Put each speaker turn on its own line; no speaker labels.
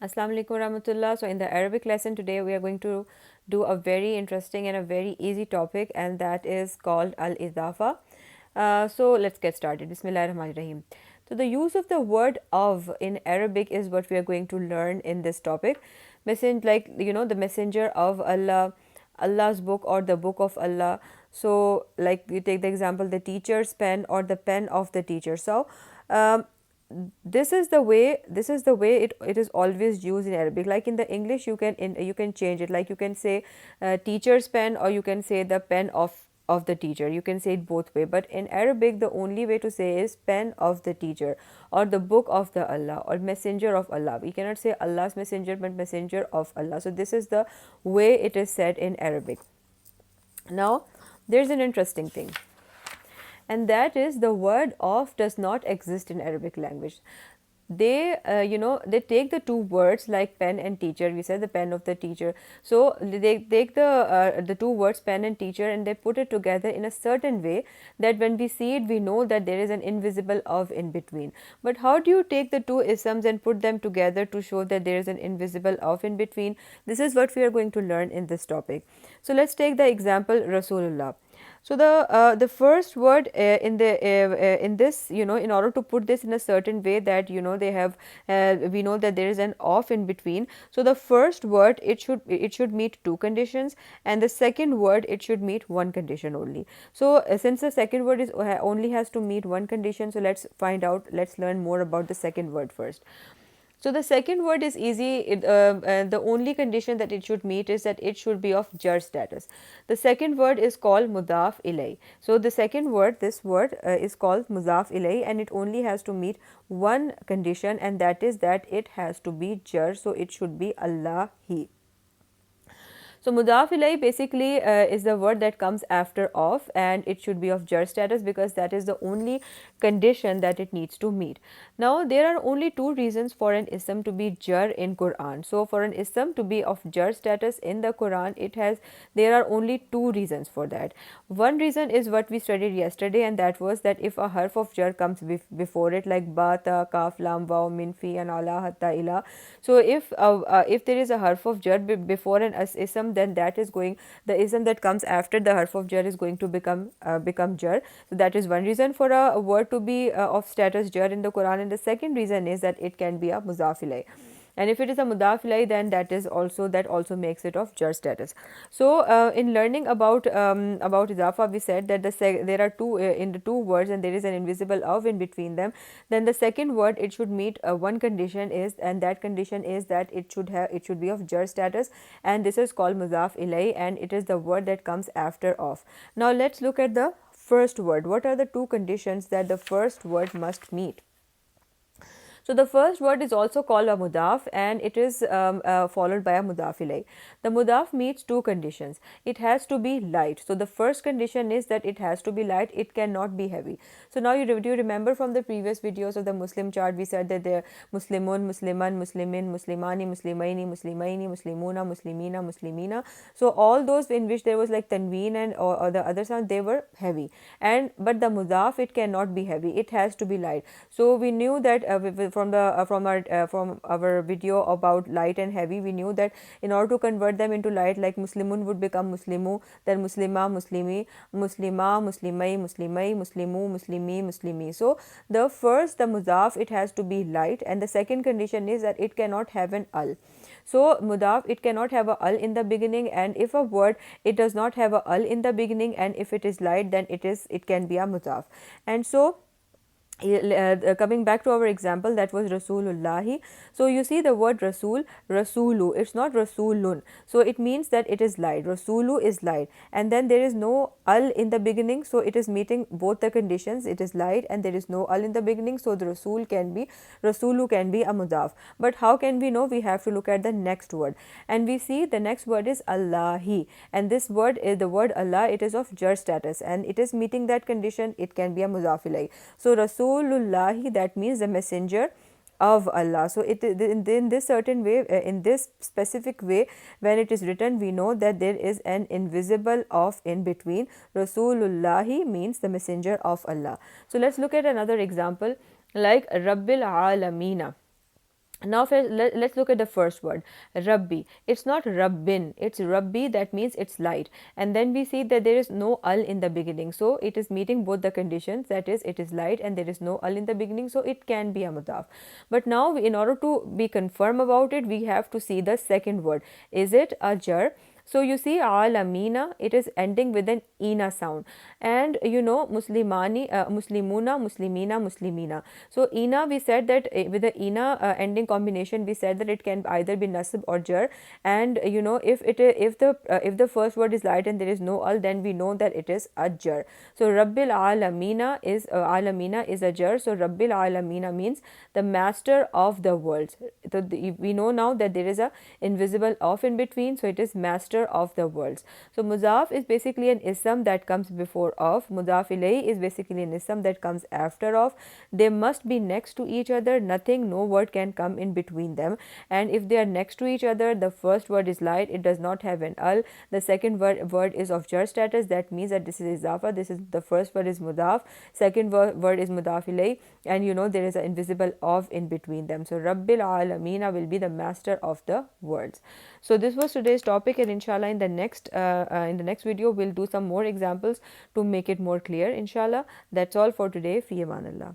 Assalamu alaikum warahmatullah. So in the Arabic lesson today we are going to do a very interesting and a very easy topic, and that is called al-idafa. So let's get started. Bismillahir Rahmanir Rahim. So the use of the word of in Arabic is what we are going to learn in this topic. Like the messenger of Allah, Allah's book or the book of Allah. So like you take the example the teacher's pen or the pen of the teacher. So um, this is the way it is always used in Arabic. Like in the English you can change it, like you can say teacher's pen, or you can say the pen of the teacher. You can say it both way, but in Arabic the only way to say is pen of the teacher or the book of the Allah or messenger of Allah. We cannot say Allah's messenger but messenger of Allah. So this is the way it is said in Arabic. Now there's an interesting thing, and that is the word of does not exist in Arabic language. They take the two words like pen and teacher. We said the pen of the teacher. So they take the two words pen and teacher, and they put it together in a certain way that when we see it we know that there is an invisible of in between. But how do you take the two isms and put them together to show that there is an invisible of in between? This is what we are going to learn in this topic. So let's take the example Rasulullah. So the first word in this, in order to put this in a certain way that they have, we know that there is an off in between. So the first word it should meet two conditions, and the second word it should meet one condition only. So since the second word is only has to meet one condition, so let's find out. Let's learn more about the second word first. So the second word is easy. The only condition that it should meet is that it should be of jar status. The second word is called Mudaf Ilaih. So the second word, this word is called Mudaf Ilaih, and it only has to meet one condition, and that is that it has to be jar. So it should be Allah He. So mudaf ilay basically is the word that comes after of, and it should be of jar status because that is the only condition that it needs to meet. Now there are only two reasons for an ism to be jar in Quran. So for an ism to be of jar status in the Quran, there are only two reasons for that. One reason is what we studied yesterday, and that was that if a harf of jar comes before it, like ba, ta, kaf, lam, waw, min, fi, and ala, hatta, ila. So if there is a harf of jar before an ism, then that is going, the ism that comes after the harf of jar is going to become jar. So that is one reason for a word to be of status jar in the Quran, and the second reason is that it can be a mudaf ilay. And if it is a mudaf ilay, then that also makes it of jar status. So in learning about idafa, we said that there are two in the two words, and there is an invisible of in between them. Then the second word it should meet one condition is, and that condition is that it should be of jar status, and this is called mudaf ilay, and it is the word that comes after of. Now let's look at the first word. What are the two conditions that the first word must meet? So the first word is also called a mudaf, and it is followed by a mudaf ilay. The mudaf meets two conditions. It has to be light. So the first condition is that it has to be light. It cannot be heavy. So now do you remember from the previous videos of the Muslim chart, we said that there Muslimun, Musliman, Muslimin, Muslimani, Muslimaini, Muslimaini, Muslimuna, Muslimina, Muslimina. So all those in which there was like tanween and or the other sound, they were heavy. But the mudaf, it cannot be heavy. It has to be light. So we knew that from our video about light and heavy, we knew that in order to convert them into light, like Muslimun would become Muslimu, then Muslima, Muslimi, Muslima, Muslimai, Muslimai, Muslimu, Muslimi, Muslimi. So the mudaf, it has to be light, and the second condition is that it cannot have an al. So mudaf, it cannot have a al in the beginning, and if a word it does not have a al in the beginning, and if it is light, then it can be a mudaf. And so coming back to our example, that was Rasulullahi. So you see the word Rasul, Rasulu, it's not Rasulun. So it means that it is light. Rasulu is light, and then there is no al in the beginning, so it is meeting both the conditions. It is light and there is no al in the beginning, so the Rasulu can be a mudaf. But how can we know? We have to look at the next word, and we see the next word is Allahi, and this word is the word Allah. It is of jar status, and it is meeting that condition. It can be a mudaf ilay. So Rasulullahi, that means the messenger of Allah. So in this certain way, in this specific way, when it is written, we know that there is an invisible of in between. Rasulullahi means the messenger of Allah. So let's look at another example, like Rabbil Alamina. Now let's look at the first word, Rabbi. It's not Rabbin, it's Rabbi, that means it's light. And then we see that there is no al in the beginning. So it is meeting both the conditions, that is, it is light and there is no al in the beginning, so it can be a mudaf. But now, in order to be confirm about it, we have to see the second word. Is it a jar? So you see alamina, it is ending with an ina sound. And you know, muslimani, muslimuna, muslimina, muslimina. So ina, we said that with the ina ending combination, we said that it can either be nasib or jar. And you know, if the first word is light and there is no al, then we know that it is a jar. So rabbil alamina is a jar. So rabbil alamina means the master of the worlds. So we know now that there is a invisible of in between, so it is master of the worlds. So mudaf is basically an ism that comes before of. Mudaf ilayh is basically an ism that comes after of. They must be next to each other. Nothing, no word can come in between them. And if they are next to each other, the first word is light, it does not have an al. The second word is of jar status, that means that this is izafa. This is the first word is mudaf, second word is mudaf ilayh, and you know there is an invisible of in between them. So rabbil alamina will be the master of the worlds. So this was today's topic, and inshallah in the next video we'll do some more examples to make it more clear, inshallah. That's all for today. Fi amanallah.